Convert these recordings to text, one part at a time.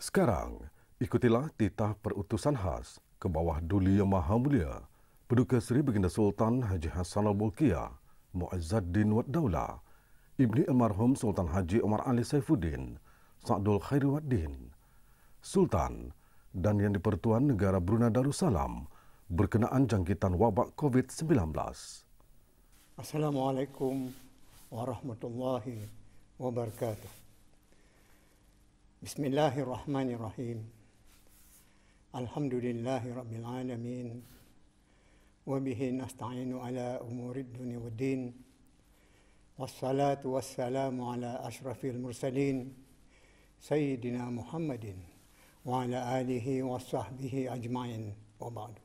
Sekarang, ikutilah titah perutusan khas ke bawah Duli Yang Maha Mulia, Paduka Seri Baginda Sultan Haji Hassanal Bolkiah, Mu'izzuddin Wad Daulah, Ibni Almarhum Sultan Haji Omar Ali Saifuddin, Sa'dul Khairi Waddin, Sultan dan Yang di-Pertuan Negara Brunei Darussalam berkenaan jangkitan wabak COVID-19. Assalamualaikum warahmatullahi wabarakatuh. Bismillahirrahmanirrahim. Alhamdulillahi rabbil alamin. Wa bihi nasta'inu ala umurid dunya waddin. Wassalatu wassalamu ala ashrafil mursalin Sayyidina Muhammadin wa ala alihi wa sahbihi ajma'in wa ba'du.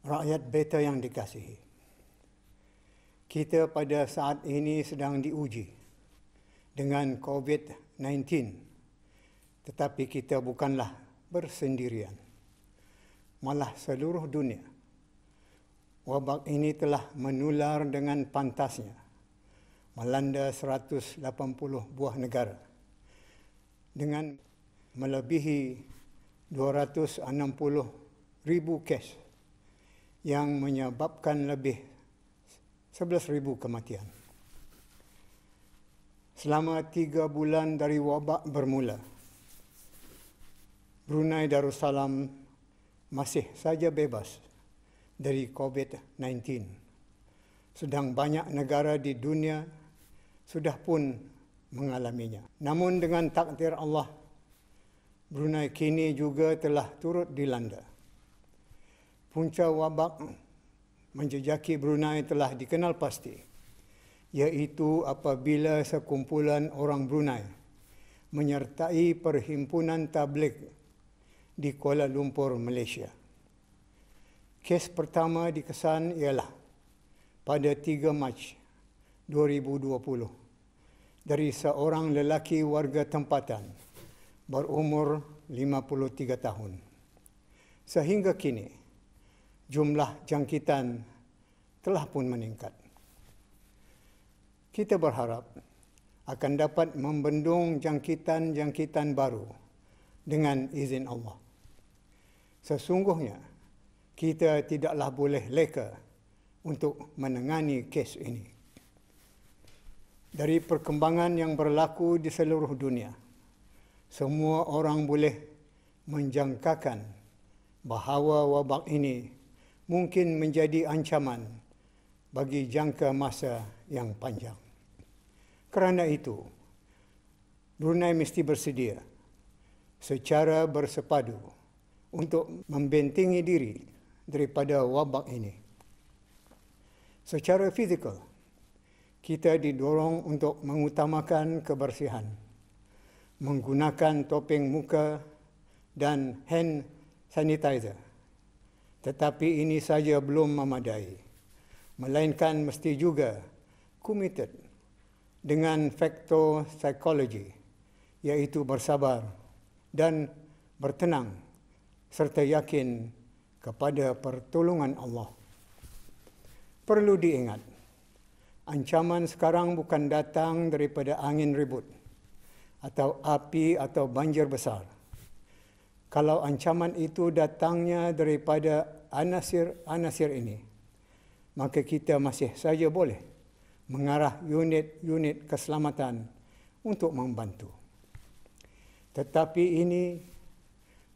Rakyat beta yang dikasihi, kita pada saat ini sedang diuji dengan COVID-19, tetapi kita bukanlah bersendirian. Malah seluruh dunia, wabak ini telah menular dengan pantasnya, melanda 180 buah negara dengan melebihi 260,000 kes yang menyebabkan lebih 11,000 kematian. Selama 3 bulan dari wabak bermula, Brunei Darussalam masih saja bebas dari COVID-19. Sedang banyak negara di dunia sudah pun mengalaminya. Namun dengan takdir Allah, Brunei kini juga telah turut dilanda. Punca wabak menjejaki Brunei telah dikenal pasti, iaitu apabila sekumpulan orang Brunei menyertai perhimpunan tabligh di Kuala Lumpur, Malaysia. Kes pertama dikesan ialah pada 3 Mac 2020 dari seorang lelaki warga tempatan berumur 53 tahun. Sehingga kini, jumlah jangkitan telah pun meningkat. Kita berharap akan dapat membendung jangkitan-jangkitan baru dengan izin Allah. Sesungguhnya, kita tidaklah boleh leka untuk menangani kes ini. Dari perkembangan yang berlaku di seluruh dunia, semua orang boleh menjangkakan bahawa wabak ini mungkin menjadi ancaman bagi jangka masa yang panjang. Kerana itu, Brunei mesti bersedia secara bersepadu untuk membentengi diri daripada wabak ini. Secara fizikal, kita didorong untuk mengutamakan kebersihan, menggunakan topeng muka dan hand sanitizer. Tetapi ini saja belum memadai, melainkan mesti juga committed dengan faktor psikologi, iaitu bersabar dan bertenang serta yakin kepada pertolongan Allah. Perlu diingat, ancaman sekarang bukan datang daripada angin ribut atau api atau banjir besar. Kalau ancaman itu datangnya daripada anasir-anasir ini, maka kita masih saja boleh mengarah unit-unit keselamatan untuk membantu. Tetapi ini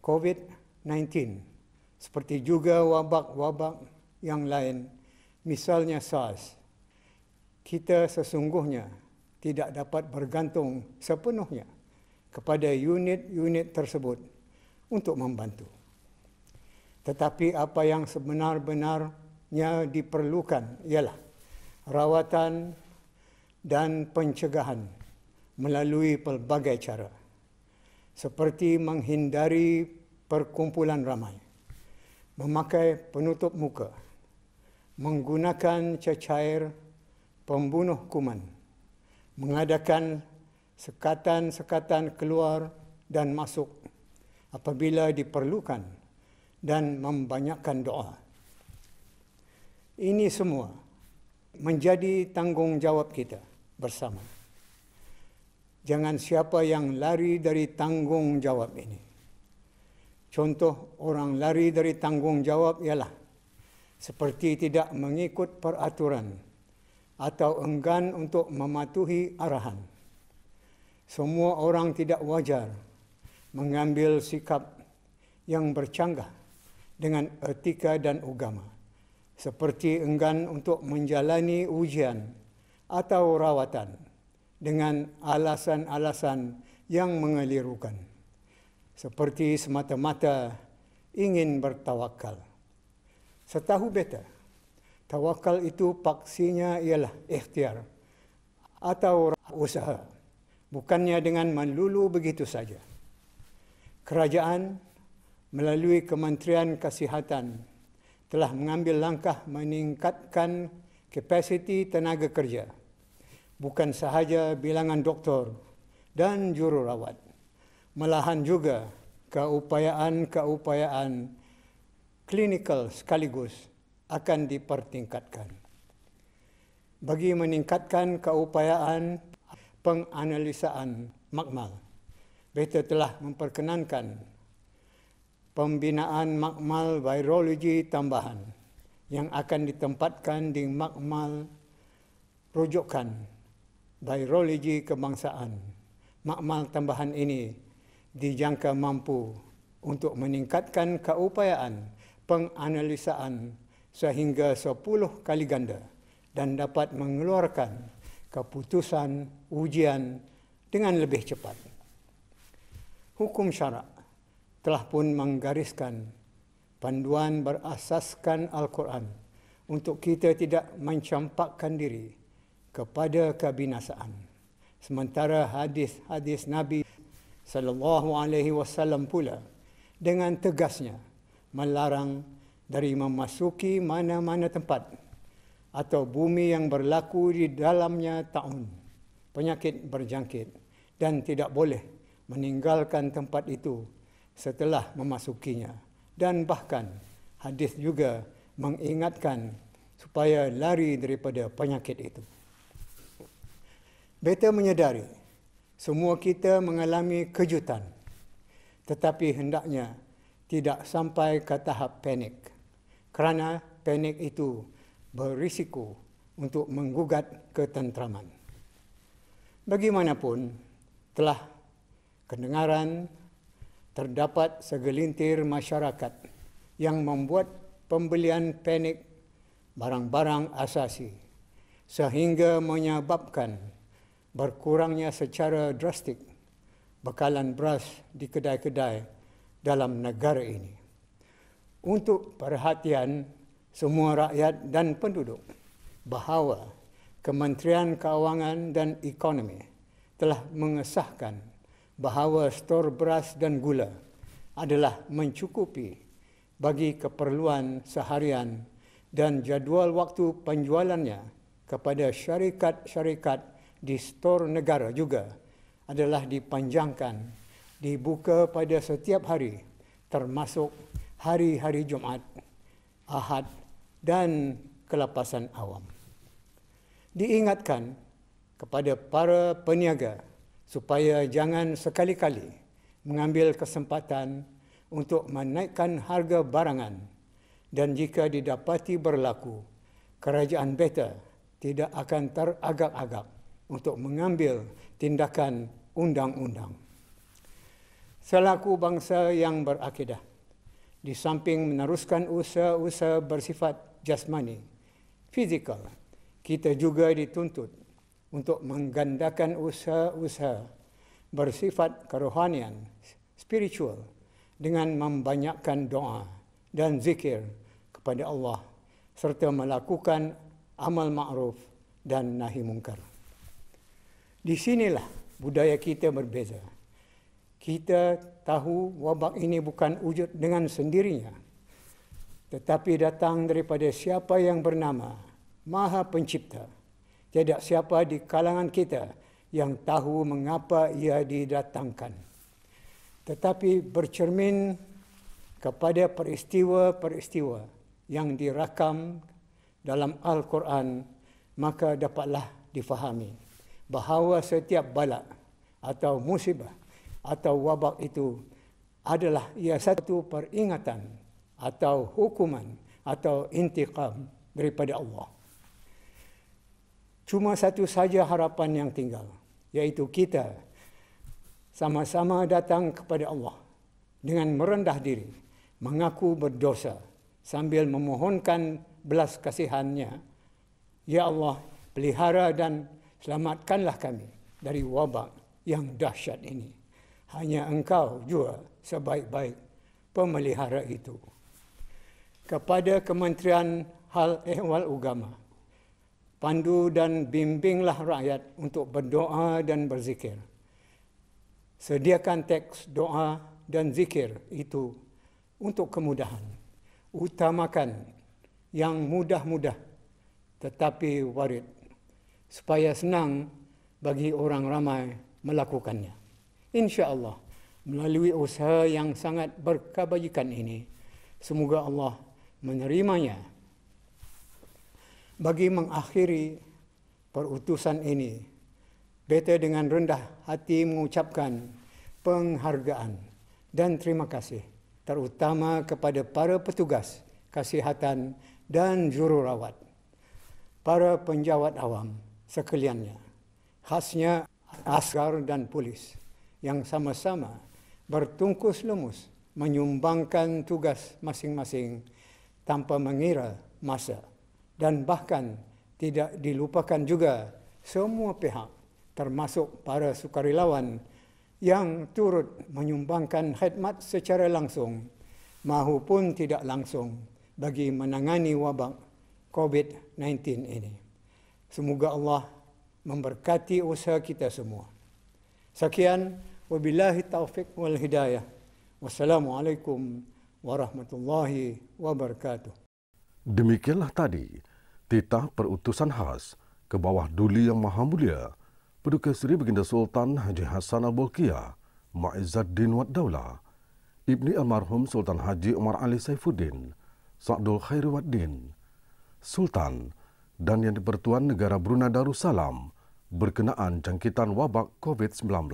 COVID-19, seperti juga wabak-wabak yang lain, misalnya SARS, kita sesungguhnya tidak dapat bergantung sepenuhnya kepada unit-unit tersebut untuk membantu. Tetapi apa yang sebenar-benarnya diperlukan ialah rawatan dan pencegahan melalui pelbagai cara, seperti menghindari perkumpulan ramai, memakai penutup muka, menggunakan cecair pembunuh kuman, mengadakan sekatan-sekatan keluar dan masuk apabila diperlukan, dan membanyakkan doa. Ini semua menjadi tanggungjawab kita bersama. jangan siapa yang lari dari tanggungjawab ini. Contoh orang lari dari tanggungjawab ialah seperti tidak mengikut peraturan atau enggan untuk mematuhi arahan. Semua orang tidak wajar mengambil sikap yang bercanggah dengan etika dan agama, seperti enggan untuk menjalani ujian atau rawatan dengan alasan-alasan yang mengelirukan, seperti semata-mata ingin bertawakal. Setahu beta, tawakal itu paksinya ialah ikhtiar atau usaha, bukannya dengan melulu begitu saja. Kerajaan melalui Kementerian Kesihatan telah mengambil langkah meningkatkan kapasiti tenaga kerja, bukan sahaja bilangan doktor dan jururawat, malahan juga keupayaan klinikal sekaligus akan dipertingkatkan. Bagi meningkatkan keupayaan penganalisaan makmal, beta telah memperkenankan pembinaan makmal virologi tambahan yang akan ditempatkan di makmal rujukan virologi kebangsaan. Makmal tambahan ini dijangka mampu untuk meningkatkan keupayaan penganalisaan sehingga 10 kali ganda dan dapat mengeluarkan keputusan ujian dengan lebih cepat. Hukum syarak telah pun menggariskan panduan berasaskan Al-Quran untuk kita tidak mencampakkan diri kepada kebinasaan. Sementara hadis-hadis Nabi SAW pula dengan tegasnya melarang dari memasuki mana-mana tempat atau bumi yang berlaku di dalamnya taun, penyakit berjangkit, dan tidak boleh meninggalkan tempat itu setelah memasukinya. Dan bahkan hadis juga mengingatkan supaya lari daripada penyakit itu. Beta menyedari semua kita mengalami kejutan, tetapi hendaknya tidak sampai ke tahap panik, kerana panik itu berisiko untuk menggugat ketenteraman. Bagaimanapun, telah kedengaran terdapat segelintir masyarakat yang membuat pembelian panik barang-barang asasi sehingga menyebabkan berkurangnya secara drastik bekalan beras di kedai-kedai dalam negara ini. Untuk perhatian semua rakyat dan penduduk bahawa Kementerian Keuangan dan Ekonomi telah mengesahkan bahawa stor beras dan gula adalah mencukupi bagi keperluan seharian dan jadual waktu penjualannya kepada syarikat-syarikat di stor negara juga adalah dipanjangkan, dibuka pada setiap hari termasuk hari-hari Jumaat, Ahad dan kelepasan awam. Diingatkan kepada para peniaga supaya jangan sekali-kali mengambil kesempatan untuk menaikkan harga barangan, dan jika didapati berlaku, kerajaan beta tidak akan teragak-agak untuk mengambil tindakan undang-undang. Selaku bangsa yang berakidah, di samping meneruskan usaha-usaha bersifat jasmani, fizikal, kita juga dituntut untuk menggandakan usaha-usaha bersifat kerohanian, spiritual, dengan membanyakkan doa dan zikir kepada Allah, serta melakukan amal ma'ruf dan nahi mungkar. Di sinilah budaya kita berbeza. Kita tahu wabak ini bukan wujud dengan sendirinya, tetapi datang daripada siapa yang bernama Maha Pencipta. Tidak siapa di kalangan kita yang tahu mengapa ia didatangkan. Tetapi bercermin kepada peristiwa-peristiwa yang dirakam dalam Al-Quran, maka dapatlah difahami bahawa setiap bala atau musibah atau wabak itu adalah ia satu peringatan atau hukuman atau intiqam daripada Allah. Cuma satu saja harapan yang tinggal, iaitu kita sama-sama datang kepada Allah dengan merendah diri, mengaku berdosa sambil memohonkan belas kasihan-Nya. Ya Allah, pelihara dan selamatkanlah kami dari wabak yang dahsyat ini. Hanya Engkau jua sebaik-baik pemelihara itu. Kepada Kementerian Hal Ehwal Agama, pandu dan bimbinglah rakyat untuk berdoa dan berzikir. Sediakan teks doa dan zikir itu untuk kemudahan. Utamakan yang mudah-mudah tetapi warid, supaya senang bagi orang ramai melakukannya. Insya-Allah, melalui usaha yang sangat berkebajikan ini, semoga Allah menerimanya. Bagi mengakhiri perutusan ini, beta dengan rendah hati mengucapkan penghargaan dan terima kasih terutama kepada para petugas kesihatan dan jururawat, para penjawat awam sekaliannya, khasnya askar dan polis yang sama-sama bertungkus lumus menyumbangkan tugas masing-masing tanpa mengira masa, dan bahkan tidak dilupakan juga semua pihak termasuk para sukarelawan yang turut menyumbangkan khidmat secara langsung maupun tidak langsung bagi menangani wabak COVID-19 ini. Semoga Allah memberkati usaha kita semua. Sekian, wabillahi taufiq wal hidayah. Wassalamualaikum warahmatullahi wabarakatuh. Demikianlah tadi titah perutusan khas ke bawah Duli Yang Maha Mulia Paduka Seri Baginda Sultan Haji Hassanal Bolkiah Mu'izzuddin Wad Daulah, Ibni Almarhum Sultan Haji Umar Ali Saifuddin Sa'dul Khairuddin Sultan dan Yang di-Pertuan Negara Brunei Darussalam berkenaan jangkitan wabak COVID-19.